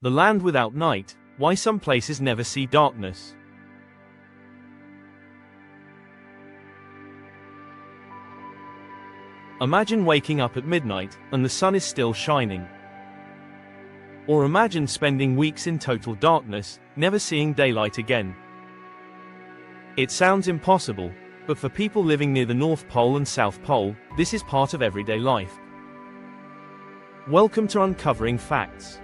The land without night, why some places never see darkness. Imagine waking up at midnight, and the sun is still shining. Or imagine spending weeks in total darkness, never seeing daylight again. It sounds impossible, but for people living near the North Pole and South Pole, this is part of everyday life. Welcome to Uncovering Facts.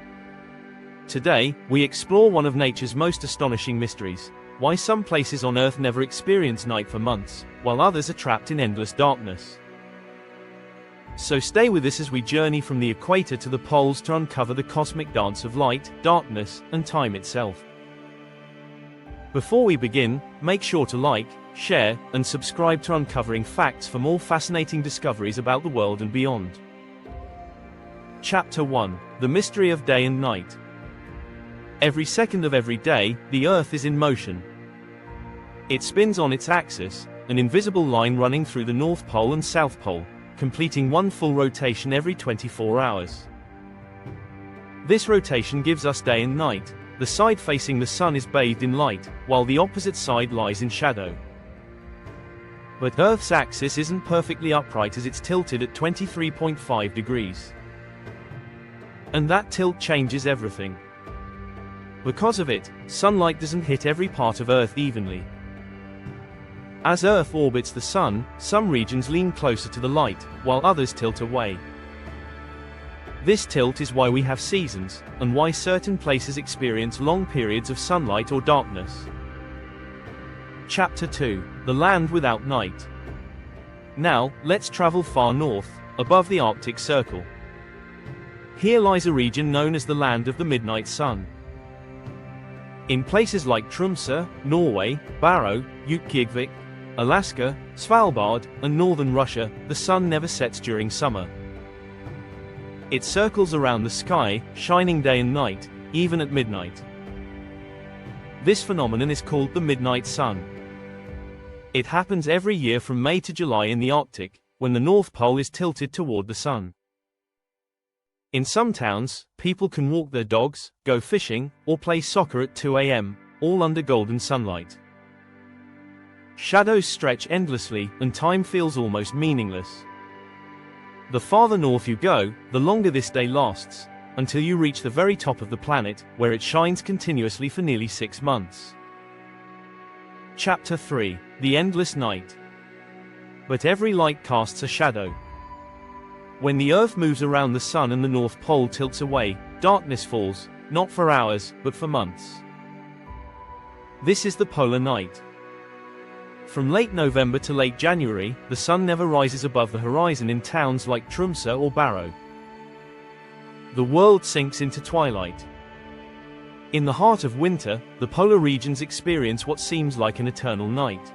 Today, we explore one of nature's most astonishing mysteries: why some places on Earth never experience night for months, while others are trapped in endless darkness. So stay with us as we journey from the equator to the poles to uncover the cosmic dance of light, darkness, and time itself. Before we begin, make sure to like, share, and subscribe to Uncovering Facts for more fascinating discoveries about the world and beyond. Chapter 1: The Mystery of Day and Night. Every second of every day, the Earth is in motion. It spins on its axis, an invisible line running through the North Pole and South Pole, completing one full rotation every 24 hours. This rotation gives us day and night. The side facing the sun is bathed in light, while the opposite side lies in shadow. But Earth's axis isn't perfectly upright as it's tilted at 23.5 degrees. And that tilt changes everything. Because of it, sunlight doesn't hit every part of Earth evenly. As Earth orbits the sun, some regions lean closer to the light, while others tilt away. This tilt is why we have seasons, and why certain places experience long periods of sunlight or darkness. Chapter 2: The Land Without Night. Now, let's travel far north, above the Arctic Circle. Here lies a region known as the Land of the Midnight Sun. In places like Tromsø, Norway, Barrow, Reykjavik, Alaska, Svalbard, and northern Russia, the sun never sets during summer. It circles around the sky, shining day and night, even at midnight. This phenomenon is called the midnight sun. It happens every year from May to July in the Arctic, when the North Pole is tilted toward the sun. In some towns, people can walk their dogs, go fishing, or play soccer at 2 a.m., all under golden sunlight. Shadows stretch endlessly, and time feels almost meaningless. The farther north you go, the longer this day lasts, until you reach the very top of the planet, where it shines continuously for nearly 6 months. Chapter 3: The Endless Night. But every light casts a shadow. When the Earth moves around the sun and the North Pole tilts away, darkness falls, not for hours, but for months. This is the polar night. From late November to late January, the sun never rises above the horizon in towns like Tromsø or Barrow. The world sinks into twilight. In the heart of winter, the polar regions experience what seems like an eternal night.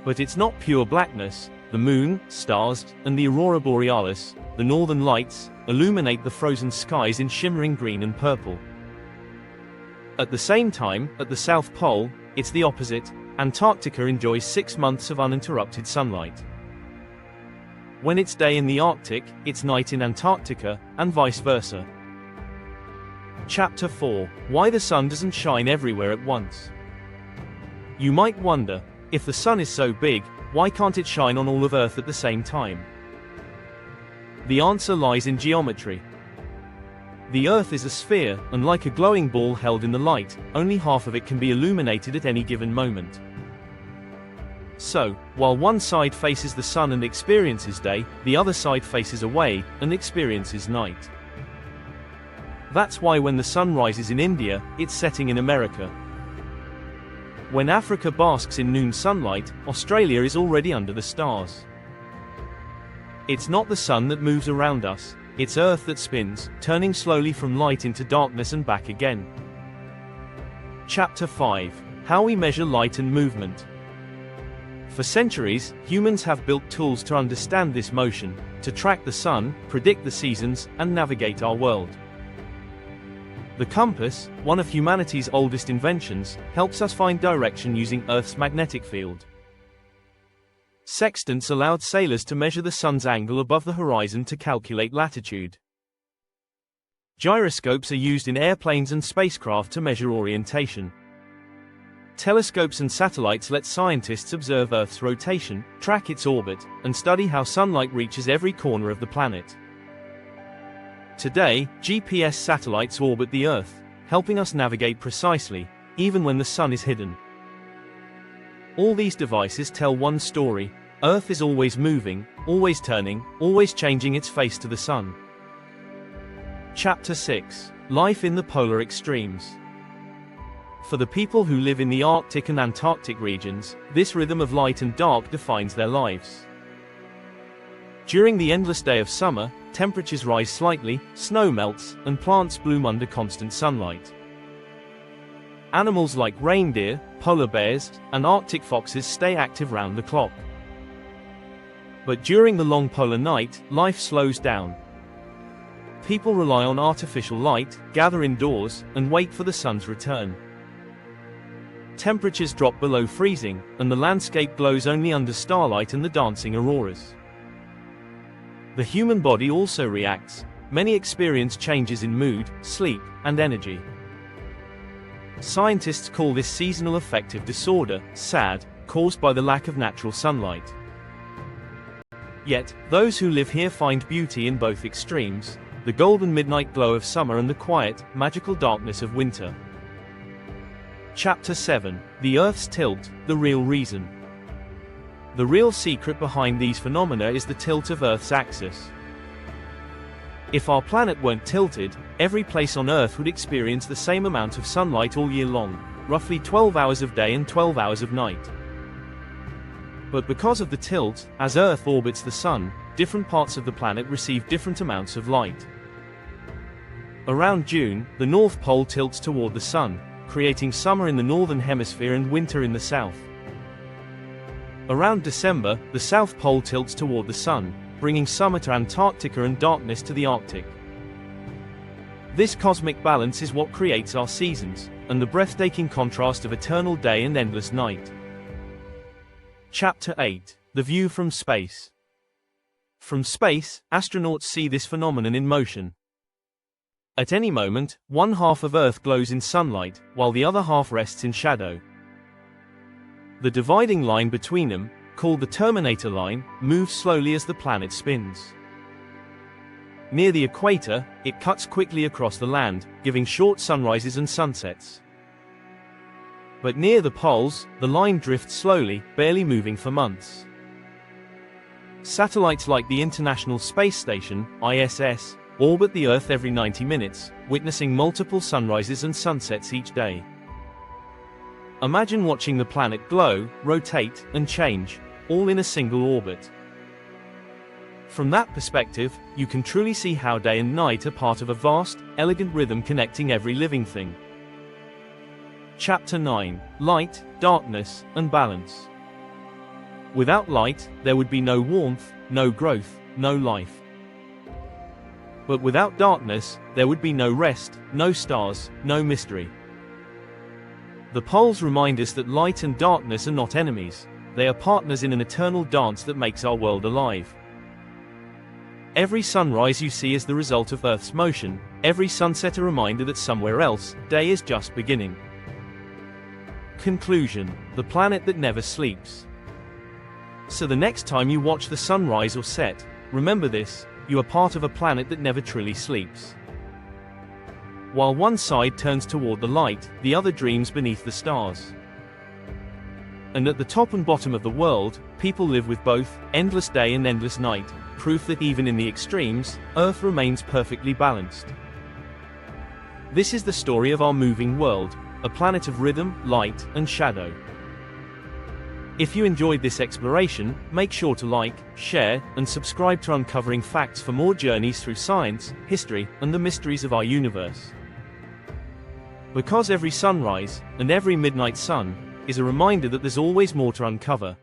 But it's not pure blackness. The moon, stars, and the aurora borealis, the northern lights, illuminate the frozen skies in shimmering green and purple. At the same time, at the South Pole, it's the opposite. Antarctica enjoys 6 months of uninterrupted sunlight. When it's day in the Arctic, it's night in Antarctica, and vice versa. Chapter 4: Why the sun doesn't shine everywhere at once. You might wonder, if the sun is so big, why can't it shine on all of Earth at the same time? The answer lies in geometry. The Earth is a sphere, and like a glowing ball held in the light, only half of it can be illuminated at any given moment. So, while one side faces the sun and experiences day, the other side faces away, and experiences night. That's why when the sun rises in India, it's setting in America. When Africa basks in noon sunlight, Australia is already under the stars. It's not the sun that moves around us, it's Earth that spins, turning slowly from light into darkness and back again. Chapter 5: How we measure light and movement. For centuries, humans have built tools to understand this motion, to track the sun, predict the seasons, and navigate our world. The compass, one of humanity's oldest inventions, helps us find direction using Earth's magnetic field. Sextants allowed sailors to measure the sun's angle above the horizon to calculate latitude. Gyroscopes are used in airplanes and spacecraft to measure orientation. Telescopes and satellites let scientists observe Earth's rotation, track its orbit, and study how sunlight reaches every corner of the planet. Today, GPS satellites orbit the Earth, helping us navigate precisely, even when the sun is hidden. All these devices tell one story: Earth is always moving, always turning, always changing its face to the sun. Chapter 6: Life in the Polar Extremes. For the people who live in the Arctic and Antarctic regions, this rhythm of light and dark defines their lives. During the endless day of summer, temperatures rise slightly, snow melts, and plants bloom under constant sunlight. Animals like reindeer, polar bears, and Arctic foxes stay active round the clock. But during the long polar night, life slows down. People rely on artificial light, gather indoors, and wait for the sun's return. Temperatures drop below freezing, and the landscape glows only under starlight and the dancing auroras. The human body also reacts. Many experience changes in mood, sleep, and energy. Scientists call this seasonal affective disorder, SAD, caused by the lack of natural sunlight. Yet, those who live here find beauty in both extremes: the golden midnight glow of summer and the quiet, magical darkness of winter. Chapter 7: The Earth's Tilt, the Real Reason. The real secret behind these phenomena is the tilt of Earth's axis. If our planet weren't tilted, every place on Earth would experience the same amount of sunlight all year long, roughly 12 hours of day and 12 hours of night. But because of the tilt, as Earth orbits the Sun, different parts of the planet receive different amounts of light. Around June, the North Pole tilts toward the Sun, creating summer in the northern hemisphere and winter in the south. Around December, the South Pole tilts toward the Sun, bringing summer to Antarctica and darkness to the Arctic. This cosmic balance is what creates our seasons, and the breathtaking contrast of eternal day and endless night. Chapter 8: The View from Space. From space, astronauts see this phenomenon in motion. At any moment, one half of Earth glows in sunlight, while the other half rests in shadow. The dividing line between them, called the terminator line, moves slowly as the planet spins. Near the equator, it cuts quickly across the land, giving short sunrises and sunsets. But near the poles, the line drifts slowly, barely moving for months. Satellites like the International Space Station, ISS, orbit the Earth every 90 minutes, witnessing multiple sunrises and sunsets each day. Imagine watching the planet glow, rotate, and change, all in a single orbit. From that perspective, you can truly see how day and night are part of a vast, elegant rhythm connecting every living thing. Chapter 9: Light, Darkness, and Balance. Without light, there would be no warmth, no growth, no life. But without darkness, there would be no rest, no stars, no mystery. The poles remind us that light and darkness are not enemies. They are partners in an eternal dance that makes our world alive. Every sunrise you see is the result of Earth's motion, every sunset a reminder that somewhere else, day is just beginning. Conclusion: the planet that never sleeps. So the next time you watch the sun rise or set, remember this: you are part of a planet that never truly sleeps. While one side turns toward the light, the other dreams beneath the stars. And at the top and bottom of the world, people live with both endless day and endless night, proof that even in the extremes, Earth remains perfectly balanced. This is the story of our moving world, a planet of rhythm, light, and shadow. If you enjoyed this exploration, make sure to like, share, and subscribe to Uncovering Facts for more journeys through science, history, and the mysteries of our universe. Because every sunrise, and every midnight sun, is a reminder that there's always more to uncover,